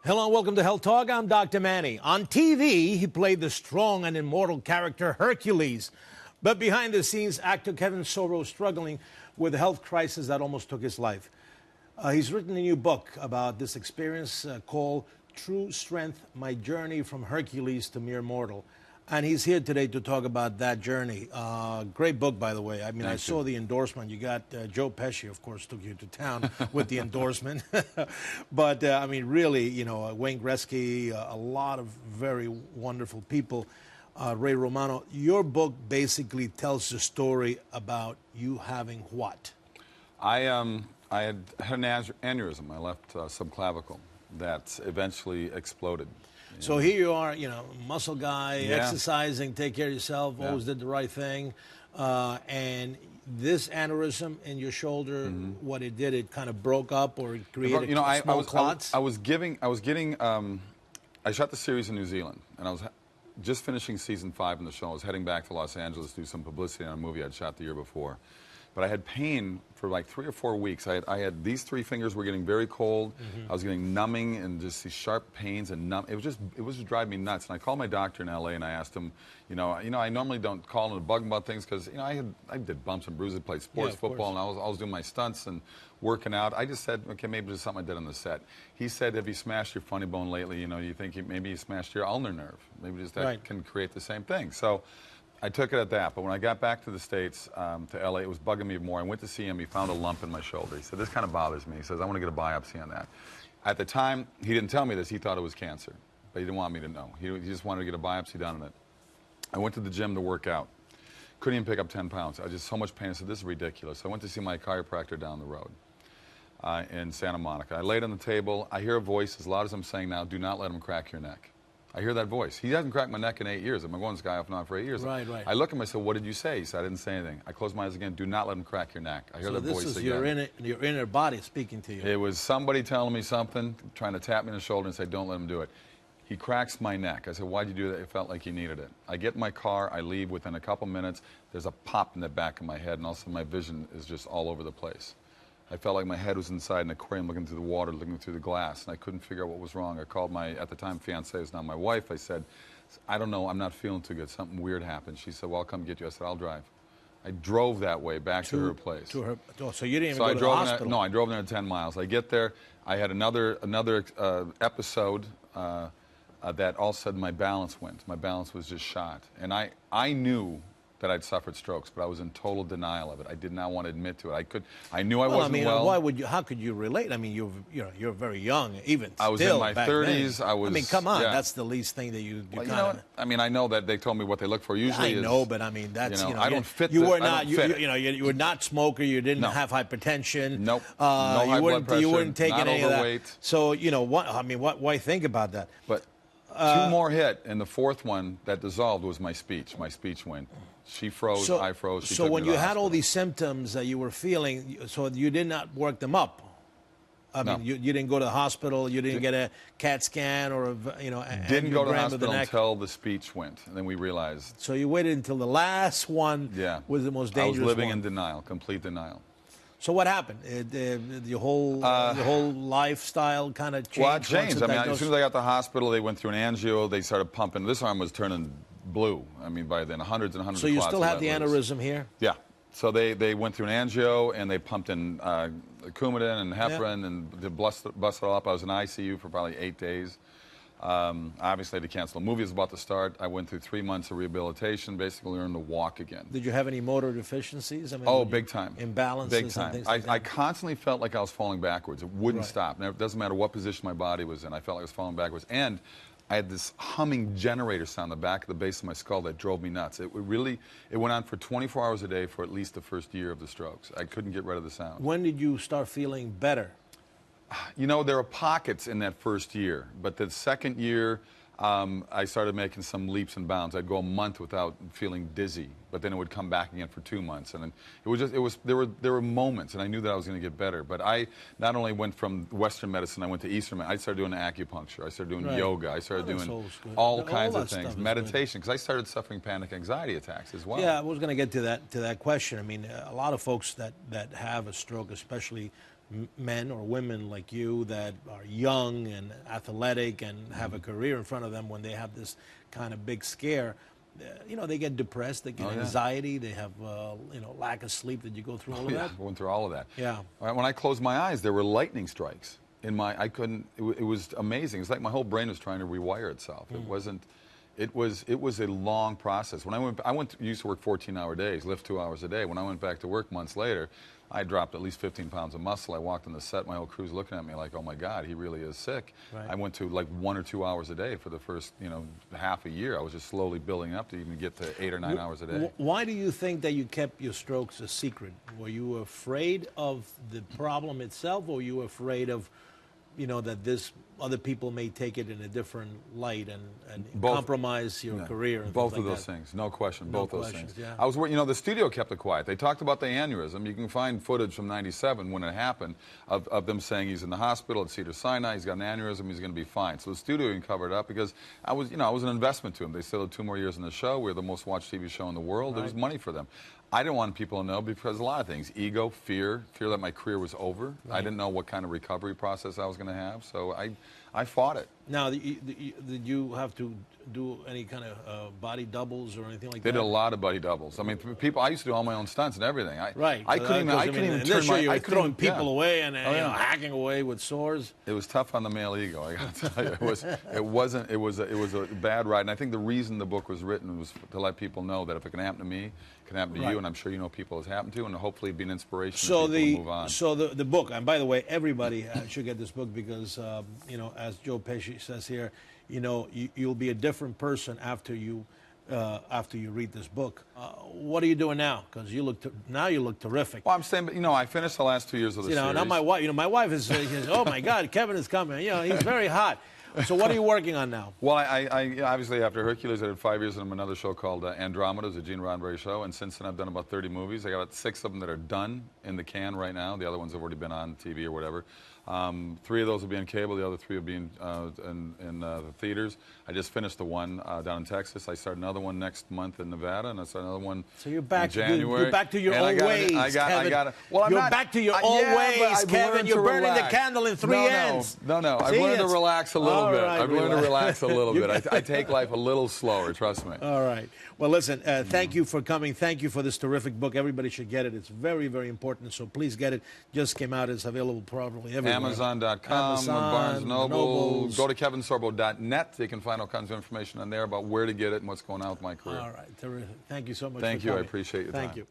Hello and welcome to Health Talk. I'm Dr. Manny. On TV, he played the strong and immortal character Hercules. But behind the scenes, actor Kevin Sorbo is struggling with a health crisis that almost took his life. He's written a new book about this experience called True Strength, My Journey from Hercules to Mere Mortal. And he's here today to talk about that journey. Great book, by the way. I mean, I saw the endorsement. You got Joe Pesci, of course, took you to town with the endorsement. But, I mean, really, you know, Wayne Gretzky, a lot of very wonderful people. Ray Romano, your book basically tells the story about you having what? I had an aneurysm, my left subclavicle, that eventually exploded. So here you are, you know, muscle guy, exercising, take care of yourself, always did the right thing. And this aneurysm in your shoulder, what it did, it kind of broke up or it created small clots? I shot the series in New Zealand, and I was just finishing season 5 in the show. I was heading back to Los Angeles to do some publicity on a movie I'd shot the year before. But I had pain for like 3 or 4 weeks. I had these 3 fingers were getting very cold. I was getting numbing and just these sharp pains and it was just driving me nuts. And I called my doctor in LA and I asked him, you know, I normally don't call and bug him about things because I did bumps and bruises, played sports, football, and I was doing my stunts and working out. I just said, okay, maybe it's something I did on the set. He said, have you smashed your funny bone lately? You know, you think maybe you smashed your ulnar nerve. Maybe just that can create the same thing. So I took it at that, but when I got back to the States, to LA, it was bugging me more. I went to see him, he found a lump in my shoulder. He said, this kind of bothers me. He says, I want to get a biopsy on that. At the time, he didn't tell me this, he thought it was cancer, but he didn't want me to know. He just wanted to get a biopsy done on it. I went to the gym to work out. Couldn't even pick up 10 pounds. I was just so much pain, I said, this is ridiculous. So I went to see my chiropractor down the road in Santa Monica. I laid on the table, I hear a voice as loud as I'm saying now, do not let him crack your neck. I hear that voice. He hasn't cracked my neck in 8 years. I've been going this guy off and on for 8 years. Right. I look at him, I said, what did you say? He said, I didn't say anything. I close my eyes again, do not let him crack your neck. I hear that voice again. So this is your inner body speaking to you. It was somebody telling me something, trying to tap me on the shoulder and say, don't let him do it. He cracks my neck. I said, why'd you do that? It felt like he needed it. I get in my car, I leave. Within a couple minutes, there's a pop in the back of my head, and also my vision is just all over the place. I felt like my head was inside an aquarium looking through the water, looking through the glass, and I couldn't figure out what was wrong. I called my, at the time, fiancée, who's now my wife. I said, I don't know, I'm not feeling too good. Something weird happened. She said, well, I'll come get you. I said, I'll drive. I drove that way back to her place. So you didn't even go to the hospital? No, I drove there 10 miles. I get there. I had another episode that all of a sudden my balance went. My balance was just shot. And I knew that I'd suffered strokes, but I was in total denial of it. I did not want to admit to it. I knew I wasn't well. Why would you? How could you relate? I mean, you're very young, even I was still in my 30s. Then. I mean, come on, that's the least thing that you well, you know what? I mean, I know that they told me what they look for usually. I know, but I mean, that's I don't fit. You were not. You were not smoker. You didn't have hypertension. Nope. No high blood pressure. You weren't taking not any overweight. of that. So what? I mean, why think about that? But 2 more hit, and the 4th one that dissolved was my speech. My speech went. She froze, I froze. So when you had all these symptoms that you were feeling, so you did not work them up? I mean, you didn't go to the hospital, you didn't get a CAT scan or didn't go to the hospital until the speech went, and then we realized. So you waited until the last one was the most dangerous one. I was living in denial, complete denial. So what happened? Your whole lifestyle kind of changed? Well, it changed. I mean, as soon as I got to the hospital, they went through an angio. They started pumping. This arm was turning blue. I mean, by then, hundreds and hundreds of clots. So you still have the aneurysm here? Yeah. So they went through an angio, and they pumped in Coumadin and heparin, and they busted it all up. I was in ICU for probably 8 days. Obviously, to cancel. The movie was about to start. I went through 3 months of rehabilitation, basically learned to walk again. Did you have any motor deficiencies? I mean, big time. Imbalances? Big time. And things like that? I constantly felt like I was falling backwards. It wouldn't stop. It doesn't matter what position my body was in. I felt like I was falling backwards. And I had this humming generator sound in the back of the base of my skull that drove me nuts. It went on for 24 hours a day for at least the first year of the strokes. I couldn't get rid of the sound. When did you start feeling better? You know, there are pockets in that first year, but the second year, I started making some leaps and bounds. I'd go a month without feeling dizzy, but then it would come back again for 2 months, and then there were moments, and I knew that I was going to get better. But I not only went from Western medicine, I went to Eastern medicine. I started doing acupuncture. I started doing yoga. I started doing all kinds of things, meditation, because I started suffering panic anxiety attacks as well. Yeah, I was going to get to that question. I mean, a lot of folks that have a stroke, especially men or women like you that are young and athletic and have a career in front of them when they have this kind of big scare. They get depressed, they get anxiety, they have, lack of sleep. Did you go through all of that? I went through all of that. Yeah. When I closed my eyes, there were lightning strikes in my. I couldn't. It was amazing. It's like my whole brain was trying to rewire itself. It wasn't. It was a long process. When used to work 14-hour days, lift 2 hours a day. When I went back to work months later, I dropped at least 15 pounds of muscle. I walked on the set, my whole crew's looking at me like, oh my God, he really is sick. Right. I went to like 1 or 2 hours a day for the first, half a year. I was just slowly building up to even get to 8 or 9 hours a day. Why do you think that you kept your strokes a secret? Were you afraid of the problem itself, or were you afraid of, that other people may take it in a different light and compromise your career? And both of those things, no question. No both those questions, things. Yeah. I was, the studio kept it quiet. They talked about the aneurysm. You can find footage from '97 when it happened of them saying he's in the hospital at Cedars-Sinai. He's got an aneurysm. He's going to be fine. So the studio even covered it up because I was an investment to them. They still had 2 more years in the show. We were the most watched TV show in the world. Right. There was money for them. I didn't want people to know because a lot of things: ego, fear that my career was over. Right. I didn't know what kind of recovery process I was going to have, so I fought it. Now, did you have to do any kind of body doubles or anything like that? They did a lot of buddy doubles. I mean, I used to do all my own stunts and everything. Right. I couldn't even turn my. You were throwing people away and hacking away with swords. It was tough on the male ego. I got to tell you, it was a bad ride. And I think the reason the book was written was to let people know that if it can happen to me, it can happen to you. And I'm sure people it's happened to, and hopefully be an inspiration to people to move on. So the book, and by the way, everybody should get this book because as Joe Pesci says here, you'll be a different person after you read this book. What are you doing now? Because you look terrific. Well, I'm saying, I finished the last 2 years of the series. Now my wife, my wife is, oh my God, Kevin is coming. He's very hot. So what are you working on now? Well, I obviously after Hercules, I did 5 years in another show called Andromeda, a Gene Roddenberry show, and since then I've done about 30 movies. I got about 6 of them that are done in the can right now. The other ones have already been on TV or whatever. 3 of those will be on cable. The other 3 will be in the theaters. I just finished the one down in Texas. I start another one next month in Nevada, and I start another one. So you're back. In January. You're back to your old ways, Kevin. Well, you're back to your old ways, Kevin. You're burning the candle in 3 ends. No. I've learned to relax a little bit. I've learned to relax a little bit. I take life a little slower. Trust me. All right. Well, listen. Thank you for coming. Thank you for this terrific book. Everybody should get it. It's very, very important. So please get it. Just came out. It's available probably everywhere. Amazon.com, Barnes & Noble. Go to kevinsorbo.net. You can find all kinds of information on there about where to get it and what's going on with my career. All right. Terrific. Thank you so much. Thank you. I appreciate your time. Thank you.